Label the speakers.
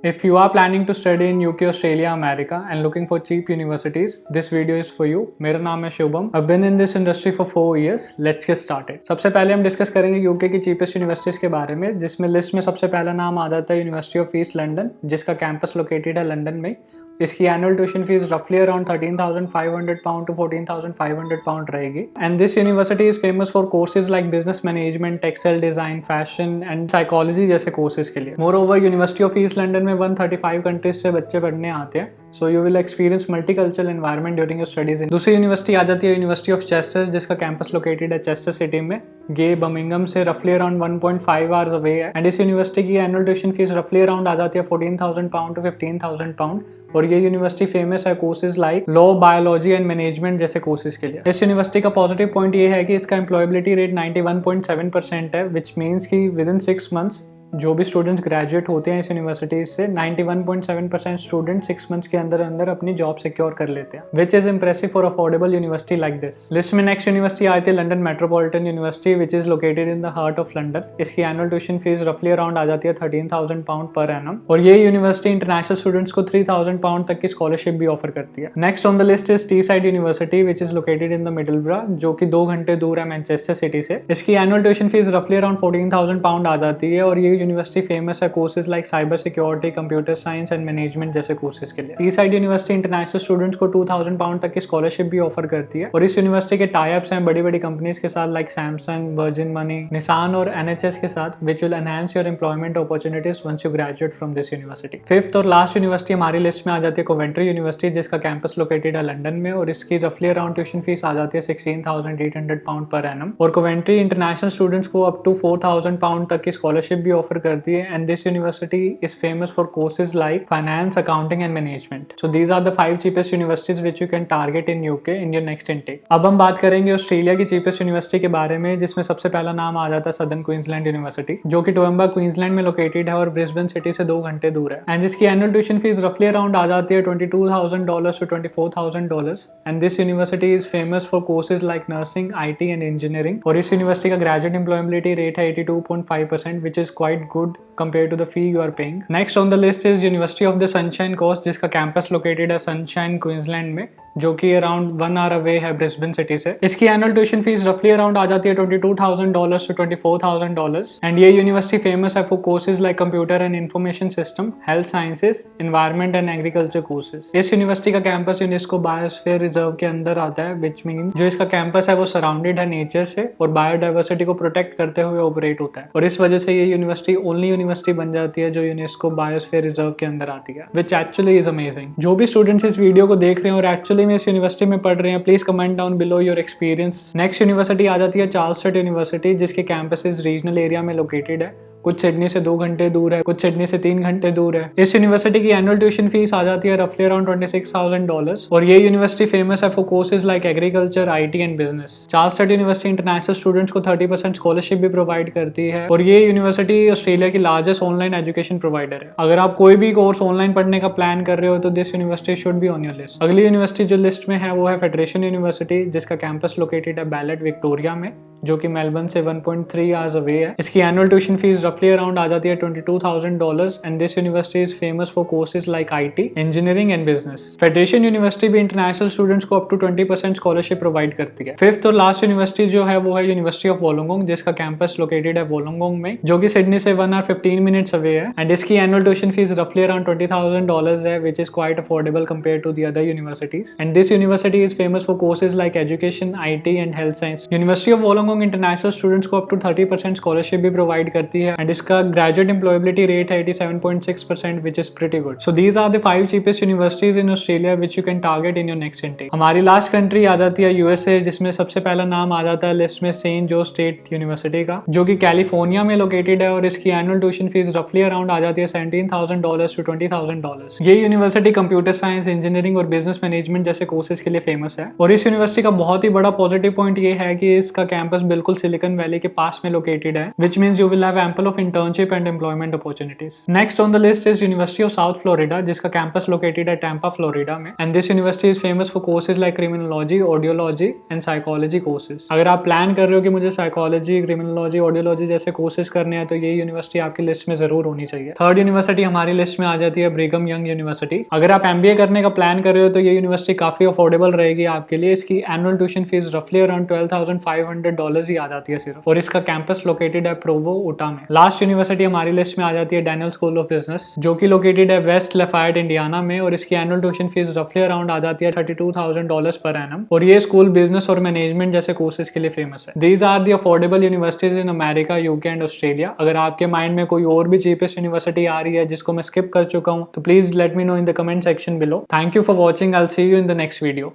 Speaker 1: If you are planning to study in UK, Australia, America and looking for cheap universities, this video is for you. मेरा नाम है Shubham. I've been in this industry for 4 years. Let's get started. सबसे पहले हम discuss करेंगे UK की cheapest universities के बारे में, जिसमें लिस्ट में सबसे पहला नाम आ जाता है यूनिवर्सिटी ऑफ ईस्ट लंदन, जिसका कैंपस लोकेटेड है लंदन में. इसकी एनुअल ट्यूशन फीस रफली अराउंड £13,500 to £14,500 रहेगी. And this university is famous for courses like business management, textile design, fashion and psychology जैसे कोर्सेज के लिए. More over university of east London में 135 कंट्रीज से बच्चे पढ़ने आते हैं. So you will experience multicultural environment during your studies. दूसरी यूनिवर्सिटी आ जाती है यूनिवर्सिटी ऑफ चेस्टर, जिसका कैंपस लोकेटेड है चेस्टर सिटी में. ये बर्मिंघम से रफली अराउंड 1.5 आवर्स अवे है. एंड इस यूनिवर्सिटी की एनुअल ट्यूशन फीस रफली अराउंड आ जाती है £14,000 to £15,000. और ये यूनिवर्सिटी फेमस है courses like law, biology and management जैसे कोर्सेज के लिए. इस यूनिवर्सिटी का पॉजिटिव पॉइंट ये है कि इसका एम्प्लॉयबिलिटी रेट 91.7% है, विच मीन्स कि विद इन 6 months जो भी स्टूडेंट्स ग्रेजुएट होते हैं इस यूनिवर्सिटी से 91.7% स्टूडेंट 6 months के अंदर अंदर अपनी जॉब सिक्योर कर लेते हैं, which is impressive for affordable university like this. List में नेक्स्ट यूनिवर्सिटी आई थी London metropolitan university, which is located in the heart of London. इसकी एनुअल ट्यूशन फीस रफली अराउंड आ जाती है £13,000 पर एनम. और ये यूनिवर्सिटी इंटरनेशनल स्टूडेंट्स को £3,000 तक की स्कॉलरशिप भी ऑफर करती है. Next on the list is Teesside university, which is located in the Middlesbrough, जो कि 2 घंटे दूर है मैनचेस्टर सिटी से. इसकी एनुअल ट्यूशन फीस रफली अराउंड £14,000 आ जाती है. और ये यूनिवर्सिटी फेमस है courses like cyber security, computer science and management जैसे कोर्सेज के लिए. T side university international students को £2,000 तक की स्कॉलरशिप भी ऑफर करती है. और इस यूनिवर्सिटी के टाई अप्स हैं बड़ी बड़ी कंपनीज के साथ like Samsung, Virgin Money, Nissan और NHS के साथ, which will enhance your employment opportunities once you graduate from this university. Fifth और लास्ट यूनिवर्सिटी हमारी लिस्ट में आ जाती है कोवेंट्री यूनिवर्सिटी, जिसका कैंपस लोकेटेड है लंदन में. और इसकी रफली अराउंड ट्यूशन फीस आ जाती है £16,800 पर एनम. और कोवेंट्री इंटरनेशनल स्टूडेंट्स को अप टू £4,000 तक की स्कॉलरशिप भी ऑफर करती है. And this university is famous for courses like finance, accounting and management. So these are the 5 cheapest universities which you can target in UK in your next intake. अब हम बात करेंगे Australia की cheapest university के बारे में, जिसमें सबसे पहला नाम आ जाता है सदर्न क्वींसलैंड यूनिवर्सिटी, जो कि टोम्बा क्वींसलैंड में लोकेटेड है और ब्रिस्बेन सिटी से 2 घंटे दूर है. एंड जिसकी एनुअल ट्यूशन फीस रफली अराउंड आ जाती है $22,000 to $24,000. And this university is famous for courses like nursing, IT and engineering. और इस यूनिवर्सिटी का ग्रेजुएट एम्प्लॉयबिलिटी रेट है 82.5%, which is quite good compared to the fee you are paying. Next on the list is University of the Sunshine Coast, जिसका campus located है sunshine Queensland में, जो कि around 1 hour away है Brisbane city से. इसकी annual tuition fees रफली around आ जाती है $22,000 to $24,000. एंड ये यूनिवर्सिटी फेमस है for courses like computer and information system, health sciences, environment and agriculture courses. इस यूनिवर्सिटी का कैंपस यूनेस्को बायोस्फीयर रिजर्व के अंदर आता है, विच मीन जो इसका कैंपस है वो सराउंडेड है नेचर से और बायोडाइवर्सिटी को प्रोटेक्ट करते हुए ऑपरेट होता है. और इस वजह से ये यूनिवर्सिटी ओनली यूनिवर्सिटी बन जाती है जो यूनेस्को बायोस्फीयर रिजर्व के अंदर आती है, विच एक्चुअली इज अमेजिंग. जो भी स्टूडेंट्स इस वीडियो को देख रहे हैं और एक्चुअली में इस यूनिवर्सिटी में पढ़ रहे हैं, please comment down below your experience. Next university आ जाती है चार्ल्सटन यूनिवर्सिटी, जिसके कैंपसेस रीजनल एरिया में लोकेटेड है. कुछ सिडनी से 2 घंटे दूर है, कुछ सिडनी से 3 घंटे दूर है. इस यूनिवर्सिटी की एनुअल ट्यूशन फीस आ जाती है रफली अराउंड $26,000. और ये यूनिवर्सिटी फेमस है for courses like agriculture, IT and business. Charleston university international students को 30% स्कॉलरशिप भी प्रोवाइड करती है. और ये यूनिवर्सिटी ऑस्ट्रेलिया की लार्जेस्ट ऑनलाइन एजुकेशन प्रोवाइडर है. अगर आप कोई भी कोर्स ऑनलाइन पढ़ने का प्लान कर रहे हो तो this university should be on your list. अगली यूनिवर्सिटी जो लिस्ट में है वो है फेडरेशन यूनिवर्सिटी, जिसका कैंपस लोकेटेड है बैलेट विक्टोरिया में, जो कि मेलबर्न से 1.3 hours अवे है. इसकी एनुअल ट्यूशन फीस रफली अराउंड आ जाती है $22,000. And this university is famous for courses like IT, engineering and business. Federation university भी इंटरनेशनल स्टूडेंट्स को अप टू 20% स्कॉलरशिप प्रोवाइड करती है. फिफ्थ और लास्ट यूनिवर्सिटी जो है वो है यूनिवर्सिटी ऑफ वोलोंगोंग, जिसका कैंपस लोकेटेड है वोलोंगोंग में, जो कि सिडनी से 1 hour 15 minutes अवे है. एंड इसकी एनुअल ट्यूशन फीस रफली अराउंड $20,000 है, which is quite affordable compare to the other universities. And this university is famous for courses like education, IT and health science. University of Wollongong international students को up to 30% scholarship भी provide करती है. And इसका graduate employability rate है 87.6%, which is pretty good. So these are the 5 cheapest universities in Australia which you can target in your next intake. हमारी last country आ जाती है USA, जिसमें सबसे पहला नाम आ जाता है लिस्ट में सेंट जो स्टेट यूनिवर्सिटी का, जो कि कैलिफोर्निया में लोकेटेड है. और इसकी एनुअल ट्यूशन फीस रफली अराउंड आ जाती है $17,000 to $20,000. ये यूनिवर्सिटी कंप्यूटर साइंस, इंजीनियरिंग और बिजनेस मैनेजमेंट जैसे कोर्सेज के लिए फेमस है. और इस यूनिवर्सिटी का बहुत ही बड़ा पॉजिटिव पॉइंट ये है कि इसका कैंपस कैंपस बिल्कुल सिलिकॉन वैली के पास में लोकेटेड है, which means you will have ample of internship and employment opportunities. Next on the list is University of South Florida, जिसका कैंपस लोकेटेड है टैम्पा फ्लोरिडा में, and this university is famous for courses like criminology, audiology and psychology courses. अगर आप plan कर रहे हो कि मुझे साइकोलॉजी, क्रिमिनोलॉजी, ऑडियोलॉजी जैसे कोर्सेज करने हैं तो ये यूनिवर्सिटी आपकी लिस्ट में जरूर होनी चाहिए। थर्ड यूनिवर्सिटी हमारी लिस्ट में आ जाती है ब्रिघम यंग यूनिवर्सिटी। अगर आप एमबीए करने का प्लान कर रहे हो तो ये यूनिवर्सिटी काफी अफोर्डेबल रहेगी आपके लिए। इसकी एनुअल ट्यूशन फीस रफली अराउंड $12,500 ही आ जाती है सिर्फ, और इसका कैंपस लोकेटेड है प्रोवो उटा में। लास्ट यूनिवर्सिटी हमारी लिस्ट में आ जाती है डैनियल स्कूल ऑफ बिजनेस, जो कि लोकेटेड है वेस्ट लफायट इंडियाना में, और इसकी एनुअल ट्यूशन फीस रफली अराउंड आ जाती है $32,000 पर एनम, और ये स्कूल बिजनेस और मैनेजमेंट जैसे कोर्सेज के लिए फेमस है। These are the affordable universities in America, UK and Australia. अगर आपके माइंड में कोई और भी चीपेस्ट यूनिवर्सिटी आ रही है जिसको मैं स्किप कर चुका हूं तो please let me know in the comment section below. Thank you for watching, I will see you in the next video.